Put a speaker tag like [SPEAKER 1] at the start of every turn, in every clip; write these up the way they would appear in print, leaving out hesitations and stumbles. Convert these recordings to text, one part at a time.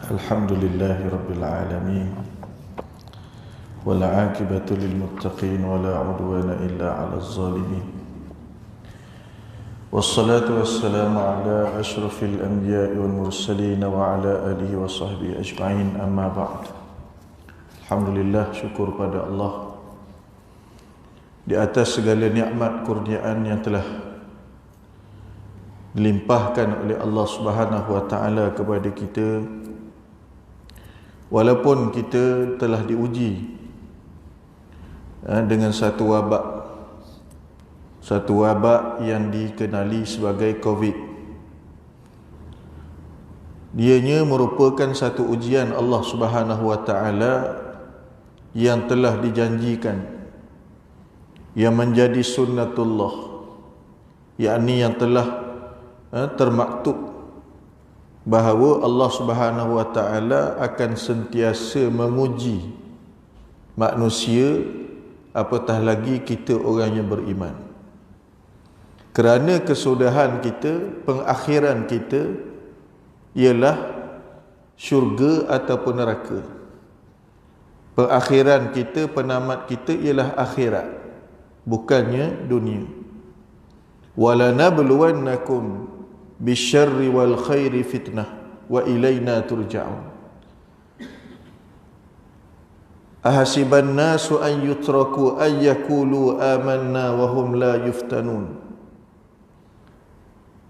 [SPEAKER 1] Alhamdulillahi Rabbil Alamin, wal aqibatu lil muttaqin, wala udwana illa 'alal zalimin. Wassalatu wassalamu ala asyrafil anbiya'i wal mursalin wa ala alihi wa sahbihi ajma'in, amma ba'd. Alhamdulillah, syukur pada Allah di atas segala nikmat kurniaan yang telah dilimpahkan oleh Allah Subhanahu wa taala kepada kita. Walaupun kita telah diuji dengan satu wabak yang dikenali sebagai COVID. Dianya merupakan satu ujian Allah Subhanahu wa taala yang telah dijanjikan, yang menjadi sunnatullah, yakni yang telah termaktub bahawa Allah Subhanahu wa taala akan sentiasa menguji manusia, apatah lagi kita orang yang beriman. Kerana kesudahan kita, pengakhiran kita ialah syurga ataupun neraka. Pengakhiran kita, penamat kita ialah akhirat, bukannya dunia. Walanabluwannakum bisyarri wal khairi fitnah wa ilaina turja'un. Ahasiban nasu an yutraku an yaqulu amanna wa hum la yuftanun.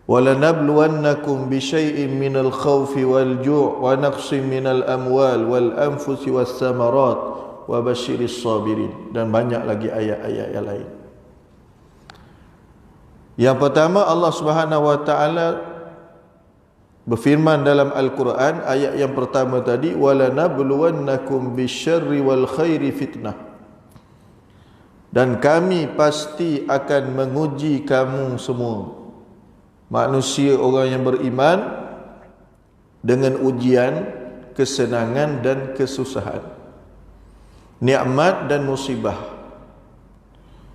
[SPEAKER 1] Walanabluwannakum bisyai'in minal khawfi wal ju' wa naqsin minal amwal wal anfusi was samarat wa basyiris sabirin, dan banyak lagi ayat-ayat yang lain. Yang pertama, Allah Subhanahu wa taala berfirman dalam Al-Quran, ayat yang pertama tadi, walanabluwannakum bisyarri wal khairi fitnah, dan kami pasti akan menguji kamu semua, manusia orang yang beriman, dengan ujian, kesenangan dan kesusahan, nikmat dan musibah.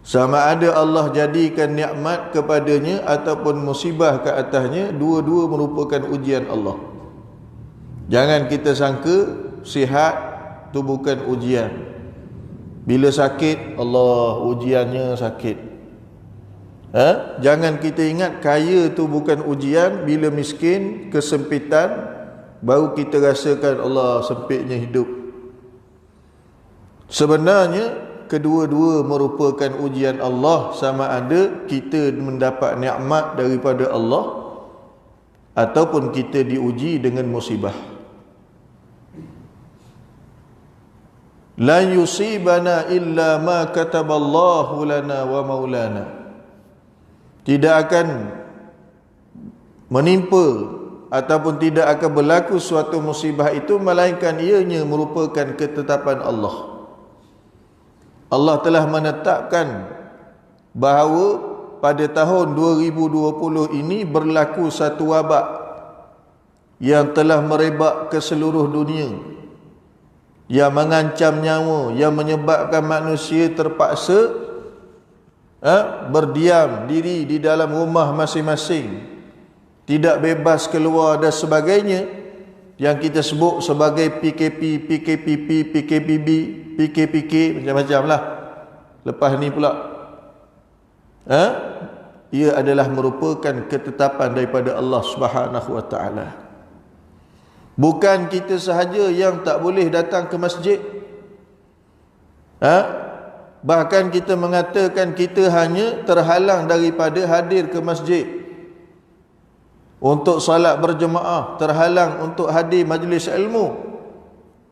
[SPEAKER 1] Sama ada Allah jadikan nikmat kepadanya ataupun musibah ke atasnya, dua-dua merupakan ujian Allah. Jangan kita sangka sihat tu bukan ujian. Bila sakit, Allah ujiannya sakit. Jangan kita ingat kaya tu bukan ujian. Bila miskin, kesempitan, baru kita rasakan Allah sempitnya hidup. Sebenarnya kedua-dua merupakan ujian Allah, sama ada kita mendapat nikmat daripada Allah ataupun kita diuji dengan musibah. La yusibana illa ma kataballahu lana wa maulana. Tidak akan menimpa ataupun tidak akan berlaku suatu musibah itu melainkan ianya merupakan ketetapan Allah. Allah telah menetapkan bahawa pada tahun 2020 ini berlaku satu wabak yang telah merebak ke seluruh dunia, yang mengancam nyawa, yang menyebabkan manusia terpaksa berdiam diri di dalam rumah masing-masing, tidak bebas keluar dan sebagainya, yang kita sebut sebagai PKP, PKPP, PKPB, PKPK, macam-macam lah. Lepas ni pula ia adalah merupakan ketetapan daripada Allah Subhanahu wa taala. Bukan kita sahaja yang tak boleh datang ke masjid. Bahkan kita mengatakan kita hanya terhalang daripada hadir ke masjid untuk salat berjemaah, terhalang untuk hadir majlis ilmu.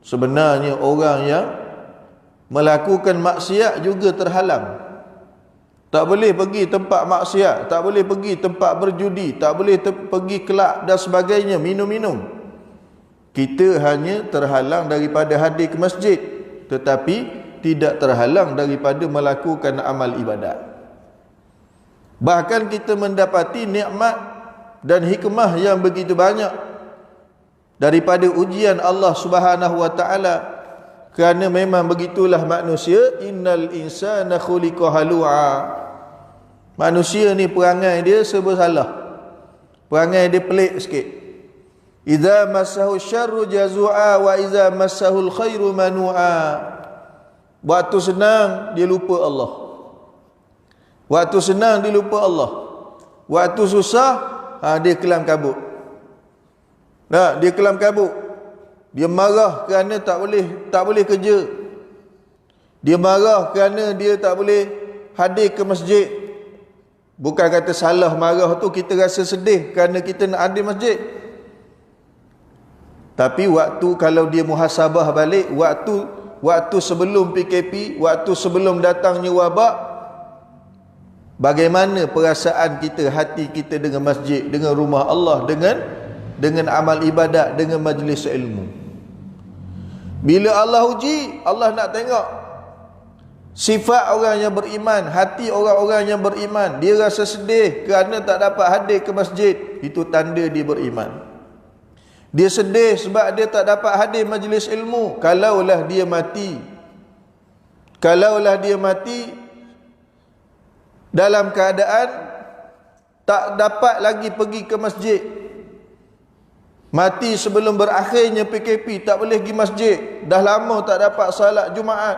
[SPEAKER 1] Sebenarnya orang yang melakukan maksiat juga terhalang. Tak boleh pergi tempat maksiat, tak boleh pergi tempat berjudi, tak boleh pergi kelab dan sebagainya, minum-minum. Kita hanya terhalang daripada hadir ke masjid, tetapi tidak terhalang daripada melakukan amal ibadat. Bahkan kita mendapati nikmat dan hikmah yang begitu banyak daripada ujian Allah Subhanahu wa taala. Kerana memang begitulah manusia, innal insana khuliqa halu'a. Manusia ni perangai dia serba salah. Perangai dia pelik sikit. Idza massahu syarru jazua wa idza massahul khairu manua. Waktu senang dia lupa Allah. Waktu senang dia lupa Allah. Waktu susah dia kelam kabut. Dia kelam kabut. Dia marah kerana tak boleh kerja. Dia marah kerana dia tak boleh hadir ke masjid. Bukan kata salah marah tu, kita rasa sedih kerana kita nak hadir masjid. Tapi waktu kalau dia muhasabah balik, waktu sebelum PKP, waktu sebelum datangnya wabak, bagaimana perasaan kita, hati kita dengan masjid, dengan rumah Allah, dengan amal ibadat, dengan majlis ilmu. Bila Allah uji, Allah nak tengok sifat orang yang beriman, hati orang-orang yang beriman. Dia rasa sedih kerana tak dapat hadir ke masjid, itu tanda dia beriman. Dia sedih sebab dia tak dapat hadir majlis ilmu. Kalaulah dia mati dalam keadaan tak dapat lagi pergi ke masjid, mati sebelum berakhirnya PKP, tak boleh pergi masjid, dah lama tak dapat salat Jumaat,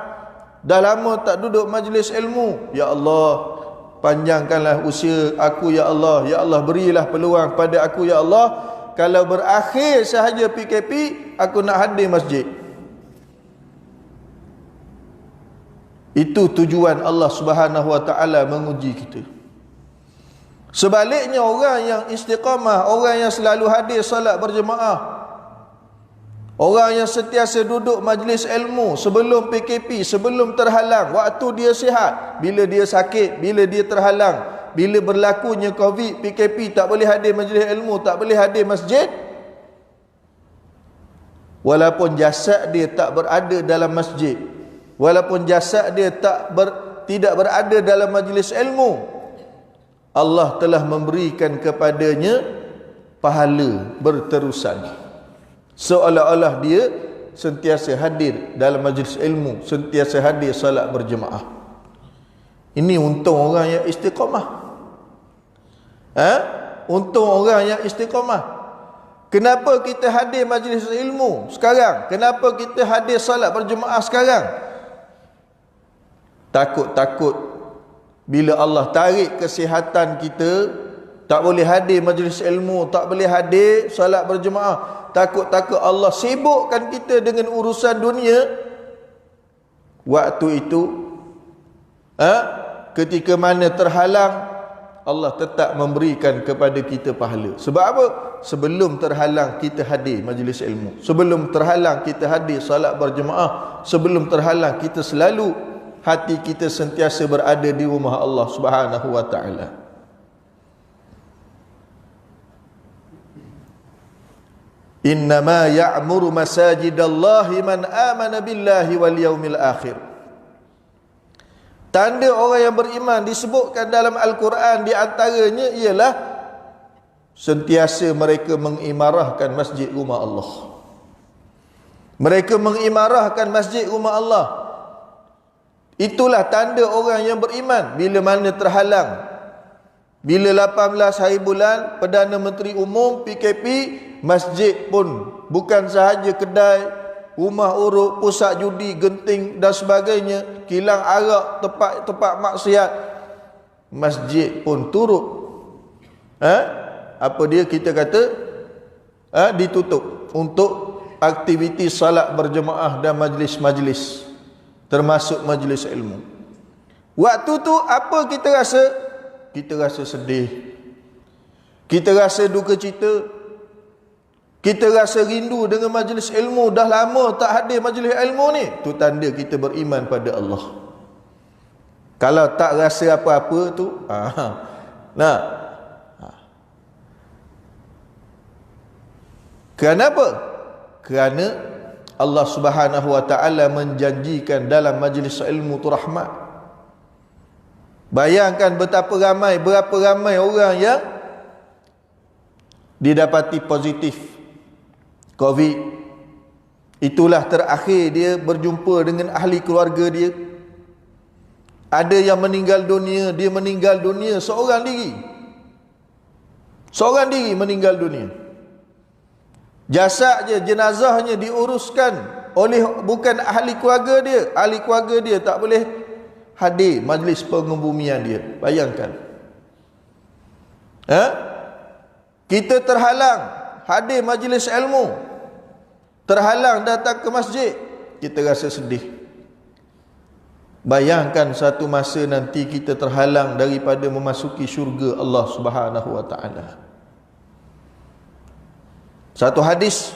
[SPEAKER 1] dah lama tak duduk majlis ilmu, ya Allah, panjangkanlah usia aku ya Allah. Ya Allah, berilah peluang pada aku ya Allah. Kalau berakhir sahaja PKP, aku nak hadir masjid. Itu tujuan Allah Subhanahu wa taala menguji kita. Sebaliknya, orang yang istiqamah, orang yang selalu hadir salat berjemaah, orang yang sentiasa duduk majlis ilmu sebelum PKP, sebelum terhalang, waktu dia sihat, bila dia sakit, bila dia terhalang, bila berlakunya Covid, PKP, tak boleh hadir majlis ilmu, tak boleh hadir masjid, walaupun jasad dia tak berada dalam masjid, walaupun jasad dia tidak berada dalam majlis ilmu, Allah telah memberikan kepadanya pahala berterusan, seolah-olah dia sentiasa hadir dalam majlis ilmu, sentiasa hadir salat berjemaah. Ini untung orang yang istiqamah. Untung orang yang istiqamah. Kenapa kita hadir majlis ilmu sekarang? Kenapa kita hadir salat berjemaah sekarang? Takut-takut bila Allah tarik kesihatan kita, tak boleh hadir majlis ilmu, tak boleh hadir salat berjemaah, takut-takut Allah sibukkan kita dengan urusan dunia. Waktu itu ketika mana terhalang, Allah tetap memberikan kepada kita pahala. Sebab apa? Sebelum terhalang kita hadir majlis ilmu, sebelum terhalang kita hadir salat berjemaah, sebelum terhalang kita selalu, hati kita sentiasa berada di rumah Allah Subhanahu wa taala. Innama ya'muru masajidallahi man amana billahi wal yaumil akhir. Tanda orang yang beriman disebutkan dalam Al-Quran, di antaranya ialah sentiasa mereka mengimarahkan masjid rumah Allah. Mereka mengimarahkan masjid rumah Allah. Itulah tanda orang yang beriman. Bila mana terhalang, bila 18 hari bulan Perdana Menteri Umum PKP, masjid pun bukan sahaja kedai, rumah urut, pusat judi, genting dan sebagainya, kilang arak, tempat maksiat, masjid pun turut kita kata ditutup untuk aktiviti salat berjemaah dan majlis-majlis, termasuk majlis ilmu. Waktu tu apa kita rasa? Kita rasa sedih, kita rasa duka cita, kita rasa rindu dengan majlis ilmu. Dah lama tak hadir majlis ilmu ni. Tu tanda kita beriman pada Allah. Kalau tak rasa apa-apa tu, kerana apa? Kerana Allah Subhanahu wa taala menjanjikan dalam majlis ilmu tu rahmat. Bayangkan berapa ramai orang yang didapati positif Covid. Itulah terakhir dia berjumpa dengan ahli keluarga dia. Ada yang meninggal dunia, dia meninggal dunia seorang diri. Seorang diri meninggal dunia. Jasad je, jenazahnya diuruskan oleh bukan ahli keluarga dia. Ahli keluarga dia tak boleh hadir majlis pengebumian dia. Bayangkan. Kita terhalang hadir majlis ilmu, terhalang datang ke masjid, kita rasa sedih. Bayangkan satu masa nanti kita terhalang daripada memasuki syurga Allah Subhanahu wa taala. Satu hadis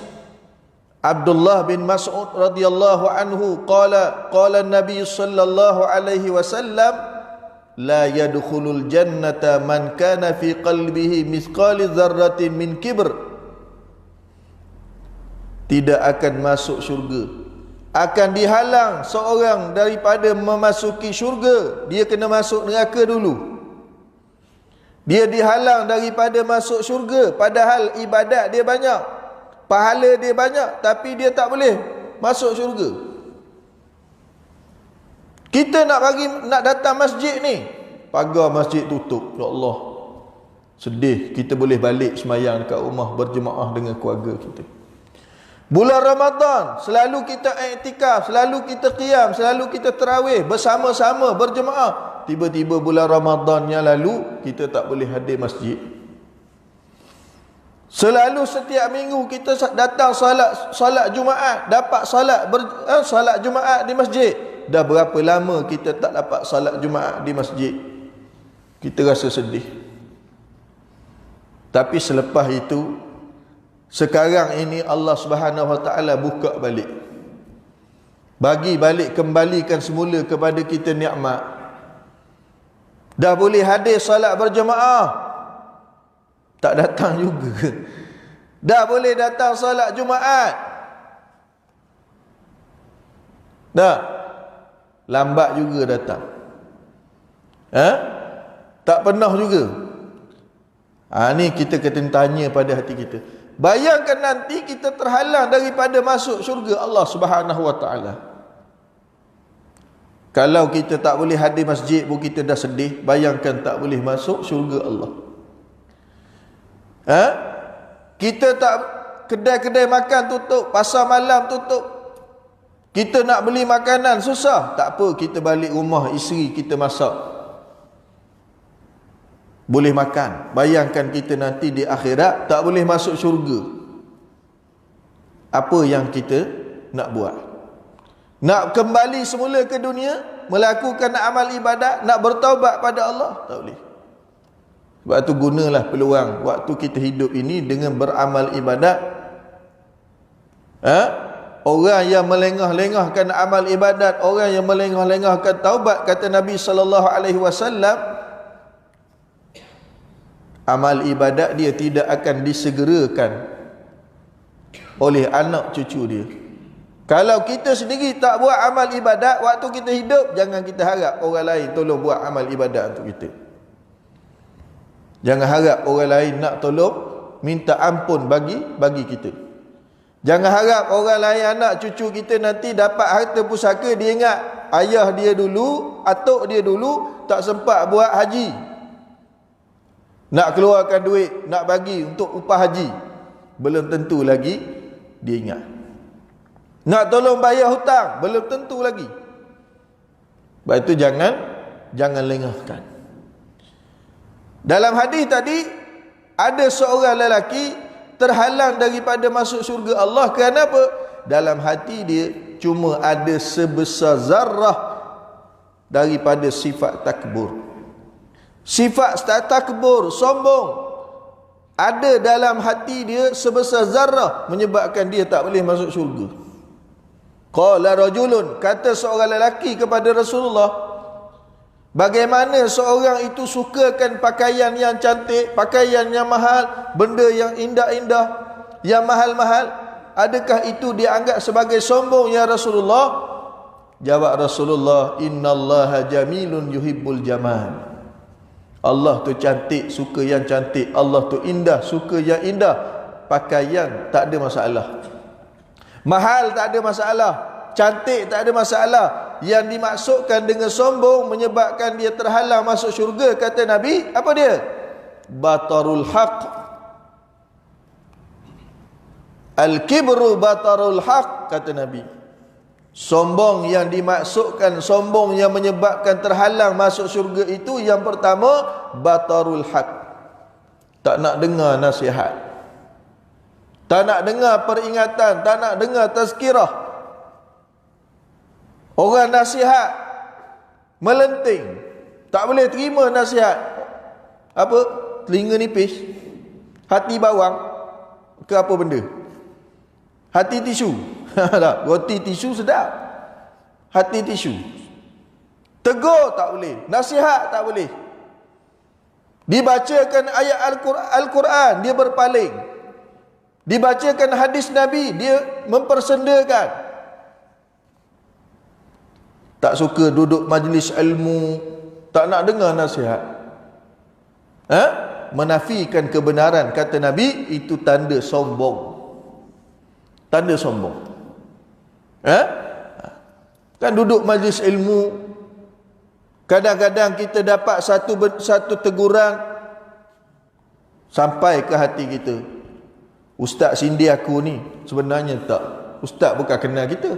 [SPEAKER 1] Abdullah bin Mas'ud radhiyallahu anhu qala Nabi sallallahu alaihi wasallam la yadkhulul jannata man kana fi qalbihi mithqali dzarratin min kibr. Tidak akan masuk syurga, akan dihalang seorang daripada memasuki syurga. Dia kena masuk neraka dulu. Dia dihalang daripada masuk syurga, padahal ibadat dia banyak, pahala dia banyak, tapi dia tak boleh masuk syurga. Kita nak datang masjid ni, pagar masjid tutup. Ya Allah, sedih. Kita boleh balik semayang dekat rumah berjemaah dengan keluarga kita. Bulan Ramadan selalu kita iktikaf, selalu kita qiyam, selalu kita tarawih bersama-sama berjemaah. Tiba-tiba bulan Ramadan yang lalu kita tak boleh hadir masjid. Selalu setiap minggu kita datang solat Jumaat, dapat solat Jumaat di masjid. Dah berapa lama kita tak dapat solat Jumaat di masjid? Kita rasa sedih. Tapi selepas itu, sekarang ini Allah Subhanahu wa taala buka balik, bagi balik, kembalikan semula kepada kita nikmat. Dah boleh hadir solat berjemaah, tak datang juga. Dah boleh datang solat Jumaat, dah lambat juga datang. Tak pernah juga. Ni kita kena tanya pada hati kita. Bayangkan nanti kita terhalang daripada masuk syurga Allah Subhanahu wa taala. Kalau kita tak boleh hadir masjid pun kita dah sedih, bayangkan tak boleh masuk syurga Allah. Kita tak, kedai-kedai makan tutup, pasar malam tutup. Kita nak beli makanan susah, tak apa, kita balik rumah, isteri kita masak, boleh makan. Bayangkan kita nanti di akhirat tak boleh masuk syurga. Apa yang kita nak buat? Nak kembali semula ke dunia, melakukan amal ibadat, nak bertaubat pada Allah? Tak boleh. Sebab tu gunalah peluang waktu kita hidup ini dengan beramal ibadat. Orang yang melengah-lengahkan amal ibadat, orang yang melengah-lengahkan taubat, kata Nabi sallallahu alaihi wasallam, amal ibadat dia tidak akan disegerakan oleh anak cucu dia. Kalau kita sendiri tak buat amal ibadat waktu kita hidup, jangan kita harap orang lain tolong buat amal ibadat untuk kita. Jangan harap orang lain nak tolong minta ampun bagi kita. Jangan harap orang lain, anak cucu kita nanti dapat harta pusaka, dia ingat ayah dia dulu, atuk dia dulu tak sempat buat haji, nak keluarkan duit, nak bagi untuk upah haji, belum tentu lagi dia ingat. Nak tolong bayar hutang, belum tentu lagi. Sebab itu jangan lengahkan. Dalam hadis tadi, ada seorang lelaki terhalang daripada masuk syurga Allah. Kenapa? Dalam hati dia cuma ada sebesar zarrah daripada sifat takbur. Sifat takbur, sombong, ada dalam hati dia sebesar zarrah, menyebabkan dia tak boleh masuk syurga. Qala rajulun, kata seorang lelaki kepada Rasulullah, bagaimana seorang itu sukakan pakaian yang cantik, pakaian yang mahal, benda yang indah-indah, yang mahal-mahal, adakah itu dianggap sebagai sombong ya Rasulullah? Jawab Rasulullah, innallaha jamilun yuhibbul jamal. Allah tu cantik, suka yang cantik. Allah tu indah, suka yang indah. Pakaian tak ada masalah, mahal tak ada masalah, cantik tak ada masalah. Yang dimaksudkan dengan sombong menyebabkan dia terhalang masuk syurga, kata Nabi, apa dia? Batarul haq, Al-kibru batarul haq, kata Nabi. Sombong yang dimaksudkan, sombong yang menyebabkan terhalang masuk syurga itu, yang pertama, batarul haq. Tak nak dengar nasihat, tak nak dengar peringatan, tak nak dengar tazkirah. Orang nasihat melenting, tak boleh terima nasihat. Apa? Telinga nipis, hati bawang, ke apa benda? Hati tisu. Tak, roti tisu sedap, hati tisu. Tegur tak boleh, nasihat tak boleh. Dibacakan ayat Al-Quran, dia berpaling. Dibacakan hadis Nabi, dia mempersendakan. Tak suka duduk majlis ilmu, tak nak dengar nasihat. Menafikan kebenaran, kata Nabi, itu tanda sombong. Tanda sombong. Kan duduk majlis ilmu, kadang-kadang kita dapat satu teguran sampai ke hati kita. Ustaz sindir aku ni. Sebenarnya tak, ustaz bukan kenal kita.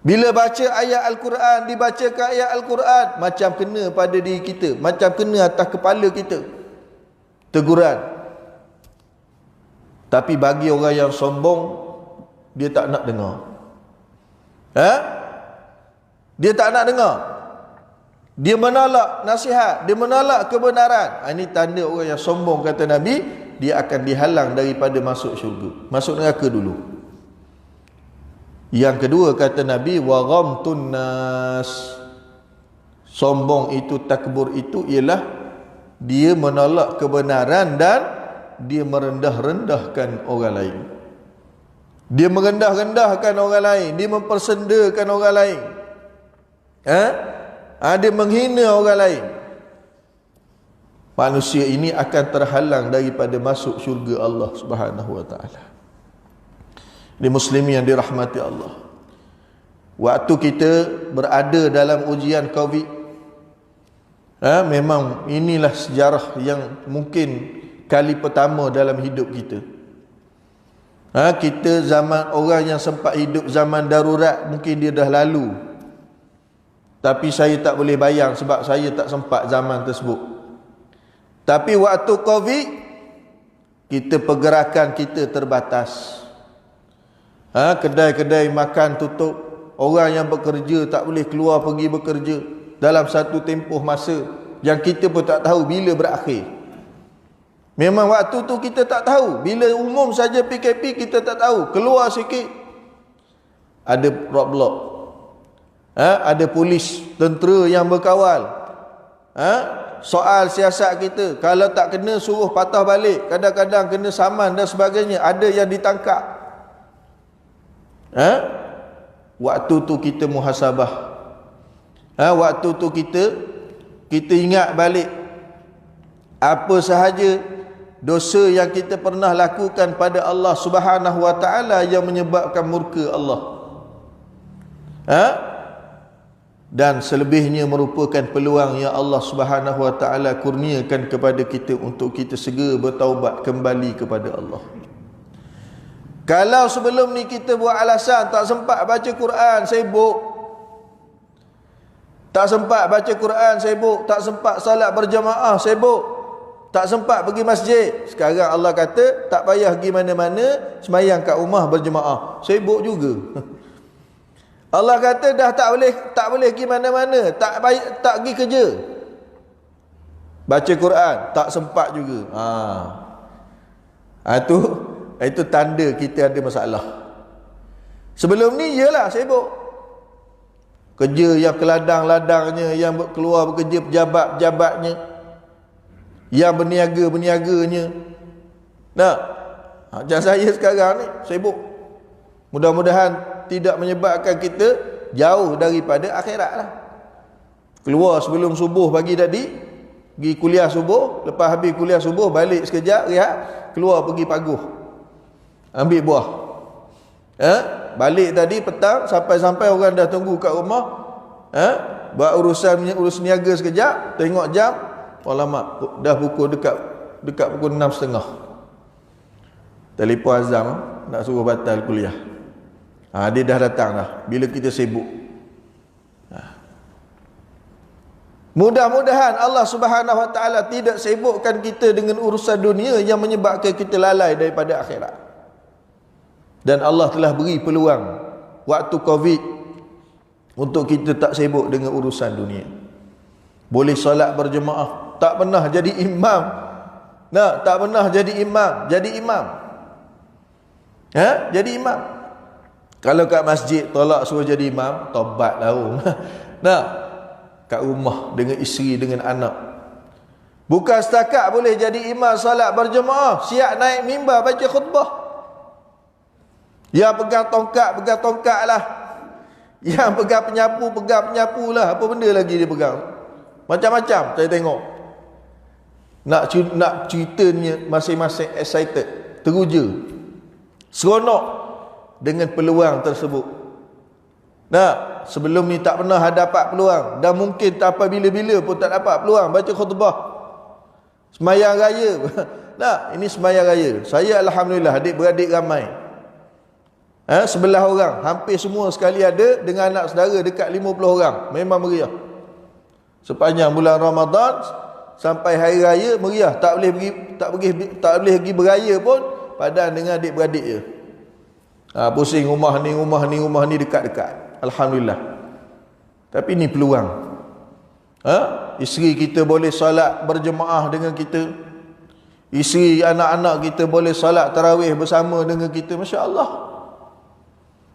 [SPEAKER 1] Bila baca ayat Al-Quran, dibacakan ayat Al-Quran, macam kena pada diri kita, macam kena atas kepala kita teguran. Tapi bagi orang yang sombong, dia tak nak dengar. Dia tak nak dengar. Dia menolak nasihat, dia menolak kebenaran. Ini tanda orang yang sombong, kata Nabi, dia akan dihalang daripada masuk syurga, masuk neraka dulu. Yang kedua, kata Nabi, wa ghamtun nas. Sombong itu, takbur itu ialah dia menolak kebenaran dan dia merendah-rendahkan orang lain. Dia merendah-rendahkan orang lain, dia mempersendakan orang lain. Dia menghina orang lain. Manusia ini akan terhalang daripada masuk syurga Allah Subhanahu wa taala. Di muslimin yang dirahmati Allah, waktu kita berada dalam ujian Covid, memang inilah sejarah yang mungkin kali pertama dalam hidup kita. Kita zaman, orang yang sempat hidup zaman darurat, mungkin dia dah lalu. Tapi saya tak boleh bayang sebab saya tak sempat zaman tersebut. Tapi waktu Covid, kita pergerakan kita terbatas. Kedai-kedai makan tutup, orang yang bekerja tak boleh keluar pergi bekerja dalam satu tempoh masa yang kita pun tak tahu bila berakhir. Memang waktu tu kita tak tahu. Bila umum saja PKP, kita tak tahu. Keluar sikit, ada roadblock, ada polis, tentera yang berkawal. Soal siasat kita, kalau tak kena suruh patah balik, kadang-kadang kena saman dan sebagainya. Ada yang ditangkap. Waktu tu kita muhasabah. Waktu tu kita ingat balik apa sahaja dosa yang kita pernah lakukan pada Allah Subhanahu wa taala yang menyebabkan murka Allah. Dan selebihnya merupakan peluang yang Allah Subhanahu wa taala kurniakan kepada kita untuk kita segera bertaubat kembali kepada Allah. Kalau sebelum ni kita buat alasan tak sempat baca Quran, sibuk. Tak sempat baca Quran, sibuk. Tak sempat salat berjamaah, sibuk. Tak sempat pergi masjid. Sekarang Allah kata tak payah pergi mana-mana, sembahyang kat rumah berjemaah. Sibuk juga. Allah kata dah tak boleh pergi mana-mana, tak pergi kerja. Baca Quran tak sempat juga. Itu tanda kita ada masalah. Sebelum ni iyalah sibuk. Kerja yang keladang-ladangnya, yang keluar bekerja pejabat-pejabatnya, yang berniaga-berniaganya. Macam saya sekarang ni sibuk. Mudah-mudahan tidak menyebabkan kita jauh daripada akhirat lah. Keluar sebelum subuh pagi tadi, pergi kuliah subuh, lepas habis kuliah subuh balik sekejap, rehat, keluar pergi paguh, ambil buah. Balik tadi petang, sampai-sampai orang dah tunggu kat rumah, buat urus niaga sekejap, tengok jam, alamak, dah pukul dekat pukul 6.30. Telefon Azam nak suruh batal kuliah. Dia dah datang dah bila kita sibuk. Mudah-mudahan Allah Subhanahu Wa Taala tidak sibukkan kita dengan urusan dunia yang menyebabkan kita lalai daripada akhirat. Dan Allah telah beri peluang waktu Covid untuk kita tak sibuk dengan urusan dunia. Boleh solat berjemaah, tak pernah jadi imam. Tak pernah jadi imam, jadi imam. Jadi imam. Kalau kat masjid tolak suruh jadi imam, tobat lah. Kat rumah dengan isteri, dengan anak. Bukan setakat boleh jadi imam solat berjemaah, siap naik mimbar baca khutbah. Yang pegang tongkat lah. Yang pegang penyapu lah. Apa benda lagi dia pegang? Macam-macam saya tengok. Nak ceritanya masing-masing excited, teruja, seronok dengan peluang tersebut. Sebelum ni tak pernah dapat peluang, dan mungkin tak apa bila-bila pun tak dapat peluang baca khutbah. Sembahyang raya. Ini sembahyang raya. Saya alhamdulillah adik-beradik ramai. 11 orang, hampir semua sekali ada, dengan anak saudara dekat 50 orang. Memang meriah. Sepanjang bulan Ramadan sampai hari raya meriah. Tak boleh pergi beraya pun padan dengan adik-beradik je. Pusing rumah ni dekat-dekat. Alhamdulillah. Tapi ni peluang. Isteri kita boleh solat berjemaah dengan kita. Isteri anak-anak kita boleh solat tarawih bersama dengan kita. Masya Allah.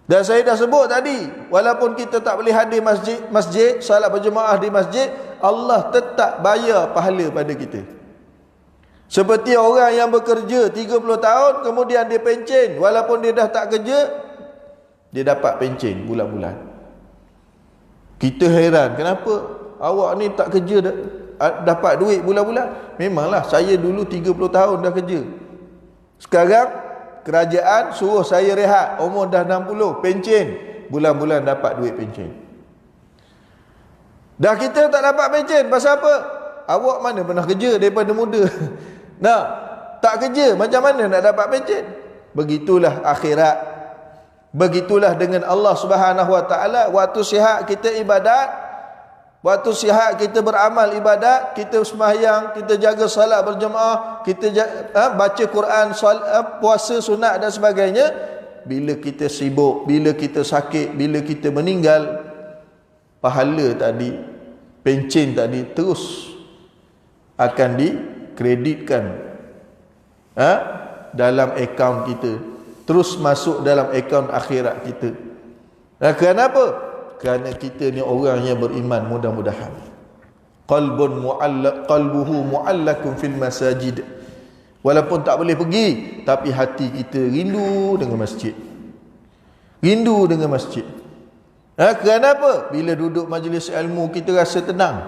[SPEAKER 1] Dan saya dah sebut tadi, walaupun kita tak boleh hadir masjid, solat berjemaah di masjid, Allah tetap bayar pahala pada kita. Seperti orang yang bekerja 30 tahun, kemudian dia pencen. Walaupun dia dah tak kerja, dia dapat pencen bulan-bulan. Kita heran, kenapa awak ni tak kerja dapat duit bulan-bulan? Memanglah, saya dulu 30 tahun dah kerja. Sekarang kerajaan suruh saya rehat, umur dah 60, pencen, bulan-bulan dapat duit pencen. Dah kita tak dapat pencen, pasal apa? Awak mana pernah kerja daripada muda? Tak kerja, macam mana nak dapat pencen? Begitulah akhirat. Begitulah dengan Allah Subhanahu Wa Taala. Waktu sihat kita ibadat, waktu sihat kita beramal ibadat, kita sembahyang, kita jaga salat berjemaah, kita baca Quran, puasa sunat dan sebagainya. Bila kita sibuk, bila kita sakit, bila kita meninggal, pahala tadi, pencen tadi terus akan dikreditkan dalam akaun kita, terus masuk dalam akaun akhirat kita. Kenapa? Kerana kita ni orang yang beriman, mudah-mudahan. Qalbuhu mu'allakun fil masajid. Walaupun tak boleh pergi, tapi hati kita rindu dengan masjid. Rindu dengan masjid. Kerana apa? Bila duduk majlis ilmu, kita rasa tenang.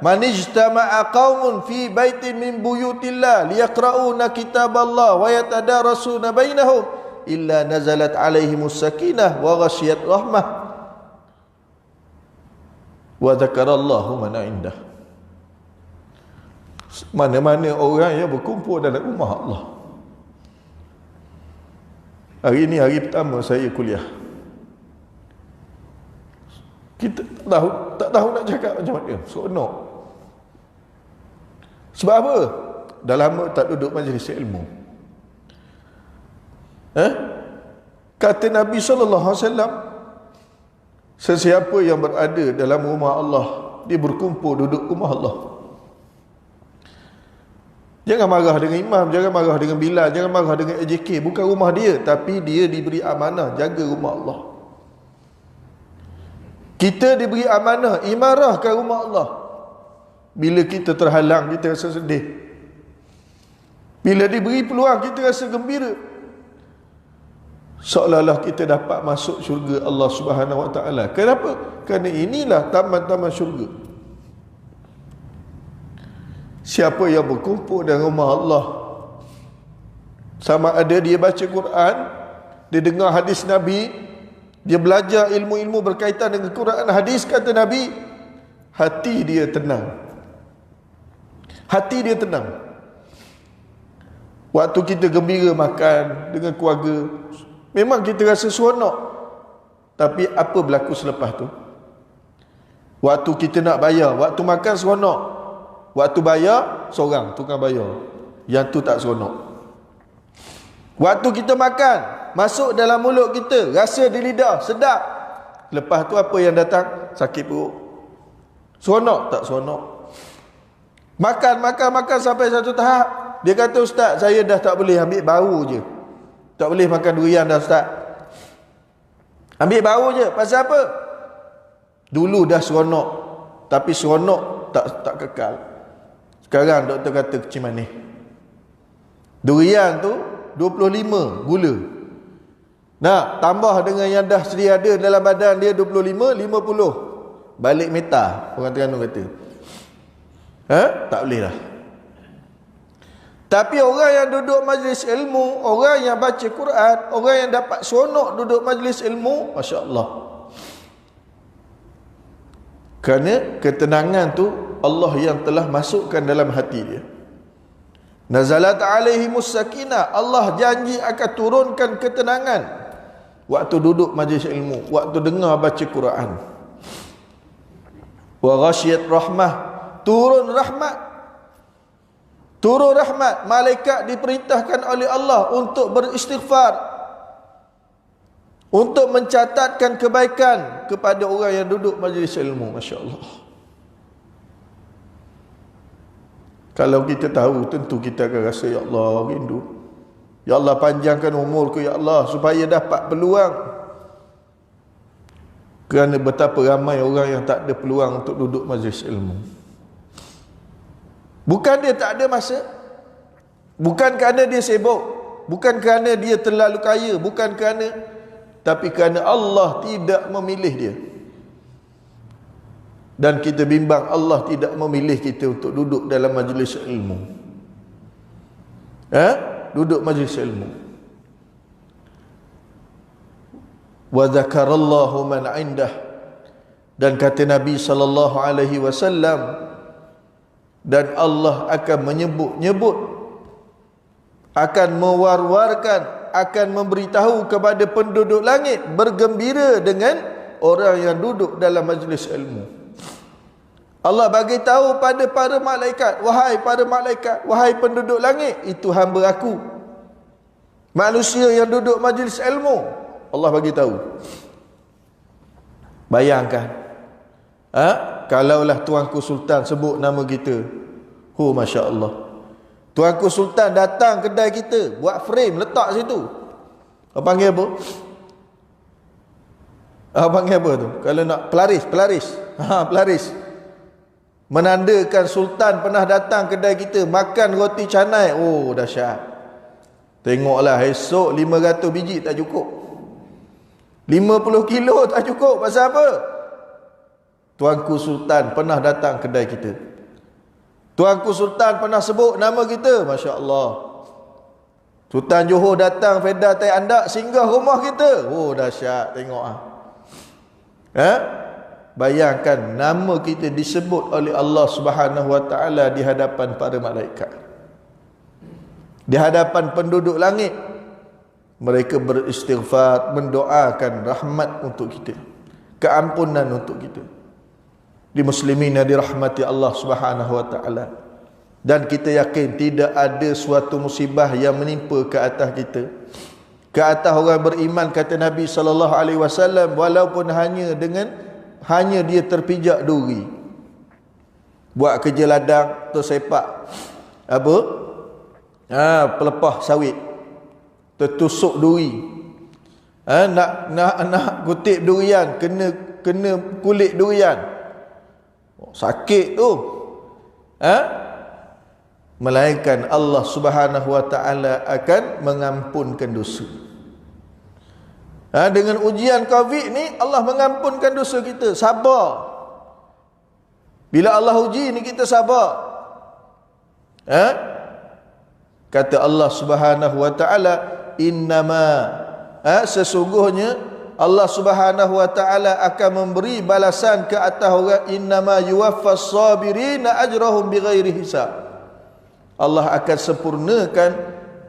[SPEAKER 1] Man ijtama'a qaumun fi baitin min buyutillah liyaqra'una kitaballah wa yatadarasuna bainahum illa nazalat alaihimus sakinah wa ghasyiyat rahmah wa dzakarallahu man indah. Mana-mana orang yang berkumpul dalam rumah Allah. Hari ini hari pertama saya kuliah. Kita tak tahu nak cakap macam mana. Seronok. Sebab apa? Dah lama tak duduk majlis ilmu. Kata Nabi SAW, sesiapa yang berada dalam rumah Allah, dia berkumpul duduk rumah Allah. Jangan marah dengan imam, jangan marah dengan Bilal, jangan marah dengan AJK. Bukan rumah dia, tapi dia diberi amanah jaga rumah Allah. Kita diberi amanah imarahkan rumah Allah. Bila kita terhalang, kita rasa sedih. Bila diberi peluang, kita rasa gembira. Seolah-olah kita dapat masuk syurga Allah Subhanahu Wa Taala. Kenapa? Kerana inilah taman-taman syurga. Siapa yang berkumpul dalam rumah Allah, sama ada dia baca Quran, dia dengar hadis Nabi, dia belajar ilmu-ilmu berkaitan dengan Quran hadis, kata Nabi, hati dia tenang. Hati dia tenang. Waktu kita gembira makan dengan keluarga, memang kita rasa seronok. Tapi apa berlaku selepas tu? Waktu kita nak bayar, waktu makan seronok. Waktu bayar, seorang tukang bayar. Yang tu tak seronok. Waktu kita makan, masuk dalam mulut kita, rasa di lidah, sedap. Lepas tu apa yang datang? Sakit perut. Seronok tak seronok? Makan sampai satu tahap, dia kata, "Ustaz, saya dah tak boleh ambil bau je. Tak boleh makan durian dah, Ustaz. Ambil bau je." Pasal apa? Dulu dah seronok, tapi seronok tak kekal. Sekarang doktor kata kecil manis. Durian tu 25 gula. Nah, tambah dengan yang dah sedia ada dalam badan dia 25, 50. Balik meta, orang Terengganu kata. Tak boleh dah. Tapi orang yang duduk majlis ilmu, orang yang baca Quran, orang yang dapat seronok duduk majlis ilmu, Masya Allah. Kerana ketenangan tu Allah yang telah masukkan dalam hati dia. Nazalat alaihimus sakinah, Allah janji akan turunkan ketenangan waktu duduk majlis ilmu, waktu dengar baca Quran. Wa ghasyiyat rahmah, turun rahmat. Turun rahmat, malaikat diperintahkan oleh Allah untuk beristighfar, untuk mencatatkan kebaikan kepada orang yang duduk majlis ilmu. Masya Allah. Kalau kita tahu, tentu kita akan rasa, ya Allah, rindu. Ya Allah, panjangkan umurku, ya Allah, supaya dapat peluang. Kerana betapa ramai orang yang tak ada peluang untuk duduk majlis ilmu. Bukan dia tak ada masa, bukan kerana dia sibuk, bukan kerana dia terlalu kaya, bukan kerana, tapi kerana Allah tidak memilih dia. Dan kita bimbang Allah tidak memilih kita untuk duduk dalam majlis ilmu. Duduk majlis ilmu. Wa dzakarallahu man indah, dan kata Nabi sallallahu alaihi wasallam, dan Allah akan menyebut-nyebut, akan mewar-warkan, akan memberitahu kepada penduduk langit, bergembira dengan orang yang duduk dalam majlis ilmu. Allah bagi tahu pada para malaikat, wahai para malaikat, wahai penduduk langit, itu hamba aku, manusia yang duduk majlis ilmu. Allah bagi tahu. Bayangkan, kalaulah Tuanku Sultan sebut nama kita, Masya Allah, Tuanku Sultan datang kedai kita, buat frame letak situ, apa panggil apa? Apa panggil apa tu? Kalau nak pelaris, pelaris. Menandakan Sultan pernah datang kedai kita, makan roti canai. Oh, dahsyat. Tengoklah, esok 500 biji tak cukup, 50 kilo tak cukup. Pasal apa? Tuanku Sultan pernah datang kedai kita. Tuanku Sultan pernah sebut nama kita. Masya Allah. Sultan Johor datang Feda Tai Andak, singgah rumah kita. Oh, dahsyat. Tengok bayangkan nama kita disebut oleh Allah Subhanahu Wa Taala di hadapan para malaikat, di hadapan penduduk langit. Mereka beristighfar, mendoakan rahmat untuk kita, keampunan untuk kita. Di muslimin yang dirahmati Allah Subhanahu Wa Taala. Dan kita yakin tidak ada suatu musibah yang menimpa ke atas kita, ke atas orang beriman, kata Nabi sallallahu alaihi wasallam, walaupun hanya dia terpijak duri, buat kerja ladang, tersepak pelepah sawit, tertusuk duri, nak kutip durian, kena kulit durian, sakit tu, melainkan Allah Subhanahu Wa Taala akan mengampunkan dosa. Dengan ujian Covid ni, Allah mengampunkan dosa kita. Sabar. Bila Allah uji ni, kita sabar. Kata Allah Subhanahu Wa Taala, innama, sesungguhnya Allah Subhanahu Wa Taala akan memberi balasan ke atas orang, innama yuwaffas sabirina ajrahum bighairi hisab. Allah akan sempurnakan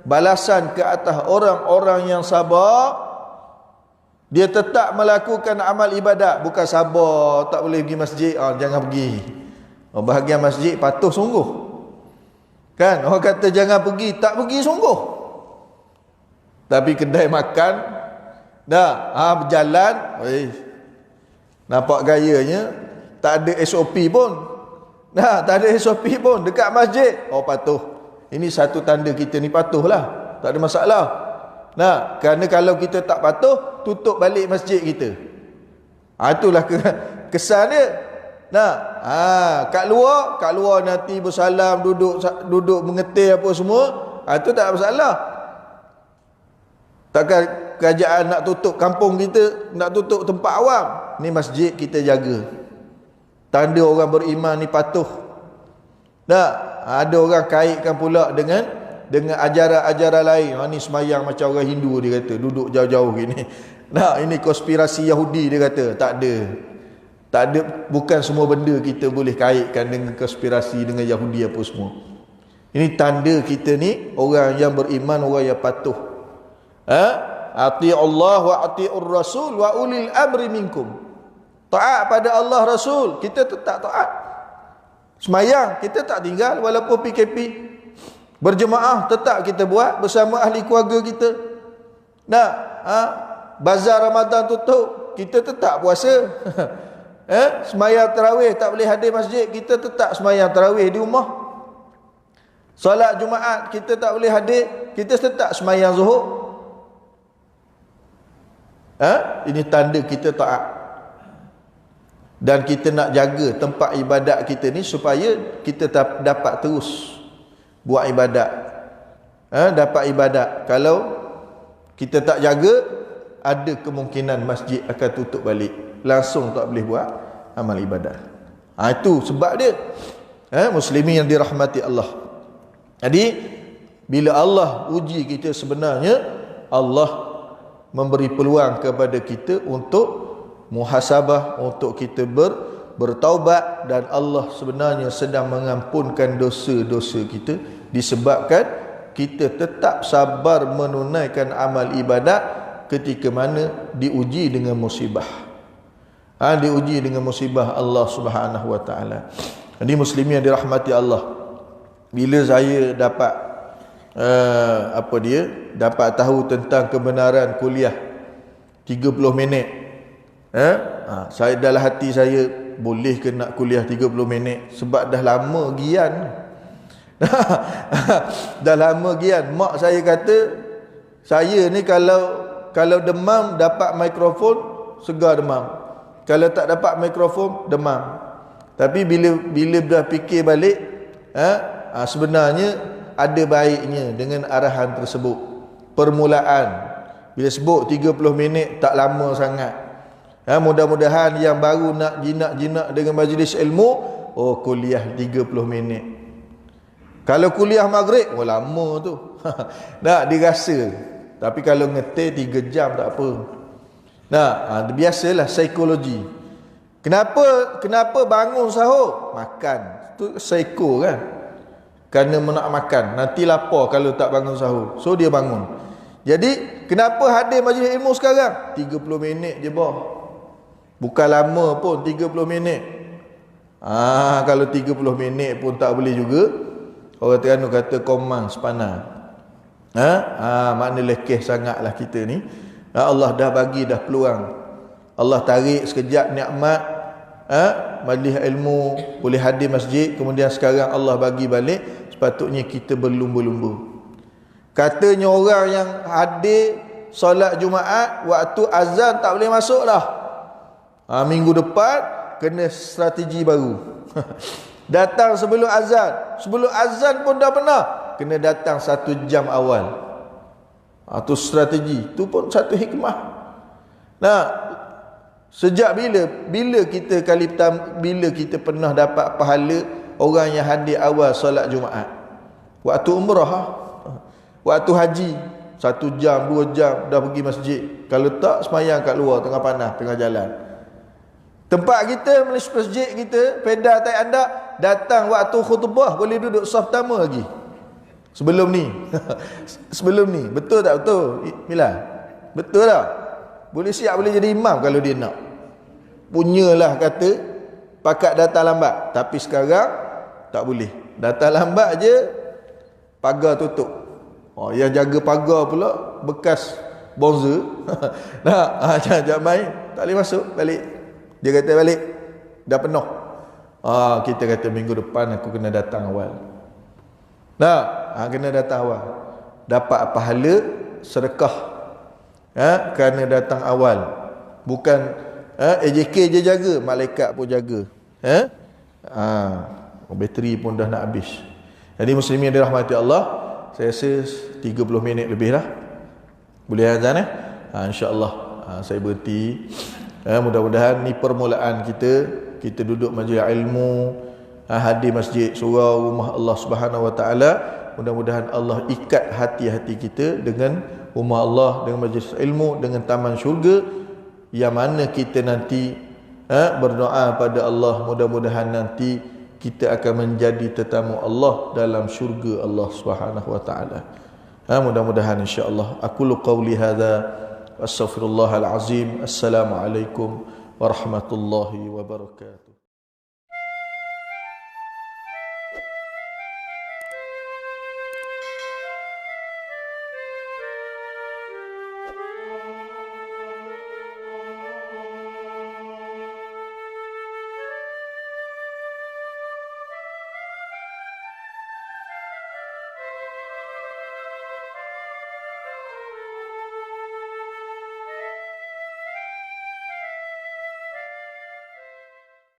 [SPEAKER 1] balasan ke atas orang-orang yang sabar. Dia tetap melakukan amal ibadat, bukan sabar tak boleh pergi masjid, jangan pergi. Bahagian masjid patuh sungguh. Kan orang kata jangan pergi, tak pergi sungguh. Tapi kedai makan berjalan, nampak gayanya tak ada SOP pun. Tak ada SOP pun dekat masjid. Patuh. Ini satu tanda kita ni patuhlah. Tak ada masalah. Kerana kalau kita tak patuh, tutup balik masjid kita. Itulah kesan dia. Kat luar nanti bersalam, duduk mengetir apa semua, itu tak ada masalah. Takkan kerajaan nak tutup kampung kita, nak tutup tempat awam. Ni masjid kita jaga. Tanda orang beriman ni patuh. Ada orang kaitkan pula dengan ajaran-ajaran lain. Ni semayang macam orang Hindu, dia kata, duduk jauh-jauh gini. Ini konspirasi Yahudi, dia kata. Tak ada, bukan semua benda kita boleh kaitkan dengan konspirasi dengan Yahudi apa semua. Ini tanda kita ni orang yang beriman, orang yang patuh. Ati'ullah wa ati'ur rasul wa ulil amri minkum. Taat pada Allah Rasul, kita tetap taat. Semayang kita tak tinggal walaupun PKP. Berjemaah tetap kita buat bersama ahli keluarga kita. Bazar Ramadan tutup, kita tetap puasa. Semayang tarawih tak boleh hadir masjid, kita tetap semayang tarawih di rumah. Solat Jumaat kita tak boleh hadir, kita tetap semayang Zuhur. Ini tanda kita taat. Dan kita nak jaga tempat ibadat kita ni supaya kita dapat terus buat ibadat. Dapat ibadat. Kalau kita tak jaga, ada kemungkinan masjid akan tutup balik. Langsung tak boleh buat amal ibadat. Itu sebab dia. Muslimin yang dirahmati Allah. Jadi bila Allah uji kita, sebenarnya Allah memberi peluang kepada kita untuk muhasabah, untuk kita bertaubat, dan Allah sebenarnya sedang mengampunkan dosa-dosa kita disebabkan kita tetap sabar menunaikan amal ibadat ketika mana diuji dengan musibah. Diuji dengan musibah Allah Subhanahu wa taala. Jadi muslimin yang dirahmati Allah, bila saya dapat dapat tahu tentang kebenaran kuliah 30 minit, saya dalam hati saya, boleh ke nak kuliah 30 minit, sebab dah lama gian. Dah lama gian. Mak saya kata, saya ni kalau demam dapat mikrofon, segar demam. Kalau tak dapat mikrofon, demam. Tapi bila dah fikir balik, sebenarnya ada baiknya dengan arahan tersebut. Permulaan bila sebut 30 minit tak lama sangat. Mudah-mudahan yang baru nak jinak-jinak dengan majlis ilmu, kuliah 30 minit. Kalau kuliah maghrib, lama tu. Nak dirasa. Tapi kalau ngetir 3 jam tak apa. Biasalah psikologi. Kenapa bangun sahur? Makan. Tu psiko kan. Kerana nak makan. Nanti lapar kalau tak bangun sahur. So dia bangun. Jadi kenapa hadir majlis ilmu sekarang? 30 minit je bah. Bukan lama pun 30 minit. Kalau 30 minit pun tak boleh juga, orang Terengganu kata komang sepanah. Makna lekeh sangatlah kita ni. Allah dah bagi dah peluang. Allah tarik sekejap nikmat, majlis ilmu, boleh hadir masjid, kemudian sekarang Allah bagi balik. Sepatutnya kita berlumba-lumba. Katanya orang yang hadir solat Jumaat waktu azan tak boleh masuk dah. Minggu depan kena strategi baru. Datang sebelum azan. Sebelum azan pun dah pernah. Kena datang 1 jam awal. Itu strategi. Itu pun satu hikmah. Sejak bila kita pernah dapat pahala orang yang hadir awal solat Jumaat? Waktu umrah, waktu haji, 1 jam, 2 jam dah pergi masjid. Kalau tak, semayang kat luar tengah panas, tengah jalan. Tempat kita, masjid kita, pedal tak anda, datang waktu khutbah boleh duduk saf pertama lagi. Sebelum ni. Sebelum ni. Betul tak betul? Mila. Betul tak? Boleh siap boleh jadi imam kalau dia nak. Punyalah kata pakat datang lambat. Tapi sekarang tak boleh. Datang lambat je pagar tutup. Oh, yang jaga pagar pula bekas bonzer. Nah, jangan main. Tak boleh masuk balik. Dia kata balik dah penuh. Kita kata minggu depan aku kena datang awal. Nah, kena datang awal. Dapat pahala sedekah. Kerana datang awal. Bukan AJK je jaga, malaikat pun jaga. Bateri pun dah nak habis. Jadi muslimin dirahmati Allah, saya rasa 30 minit lebih lah. Boleh azan insya-Allah. Saya berhenti. Mudah-mudahan ni permulaan kita duduk majlis ilmu, hadir masjid surau rumah Allah Subhanahu Wa Taala. Mudah-mudahan Allah ikat hati-hati kita dengan rumah Allah, dengan majlis ilmu, dengan taman syurga, yang mana kita nanti berdoa pada Allah, mudah-mudahan nanti kita akan menjadi tetamu Allah dalam syurga Allah Subhanahu Wa Taala. Mudah-mudahan insya-Allah. Aqulu qawli hadza astaghfirullahal azim. Assalamualaikum warahmatullahi wabarakatuh.